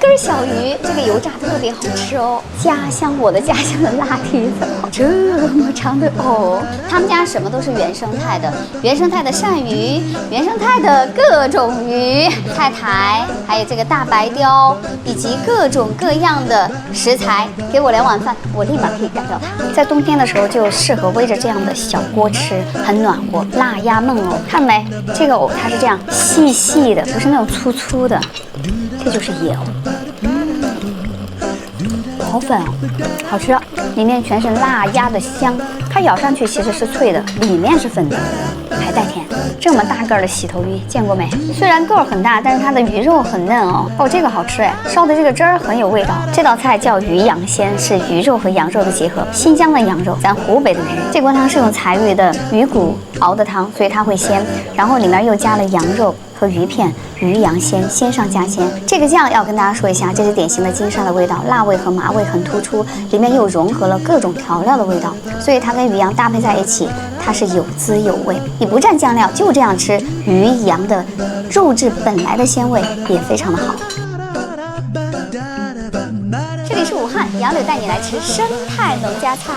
根小鱼，这个油炸特别好吃哦。家乡，我的家乡的辣蹄子，这么长的哦。他们家什么都是原生态的，原生态的鳝鱼，原生态的各种鱼，菜苔，还有这个大白鲷，以及各种各样的食材。给我2碗饭，我立马可以干掉它。在冬天的时候就适合煨着这样的小锅吃，很暖和。辣鸭焖藕，看没？这个藕它是这样细细的，不是那种粗粗的。这就是野藕，好粉哦，好吃，里面全是辣鸭的香，它咬上去其实是脆的，里面是粉的，还带甜。这么大个的洗头鱼见过没？虽然个儿很大，但是它的鱼肉很嫩哦。哦，这个好吃哎，烧的这个汁儿很有味道。这道菜叫鱼羊鲜，是鱼肉和羊肉的结合。新疆的羊肉，咱湖北的鱼。这锅汤是用柴鱼的鱼骨熬的汤，所以它会鲜，然后里面又加了羊肉和鱼片，鱼羊鲜，鲜上加鲜。这个酱要跟大家说一下，这是典型的金沙的味道，辣味和麻味很突出，里面又融合了各种调料的味道，所以它跟鱼羊搭配在一起，它是有滋有味。你不蘸酱料就这样吃，鱼羊的肉质本来的鲜味也非常的好。这里是武汉，杨柳带你来吃生态农家菜。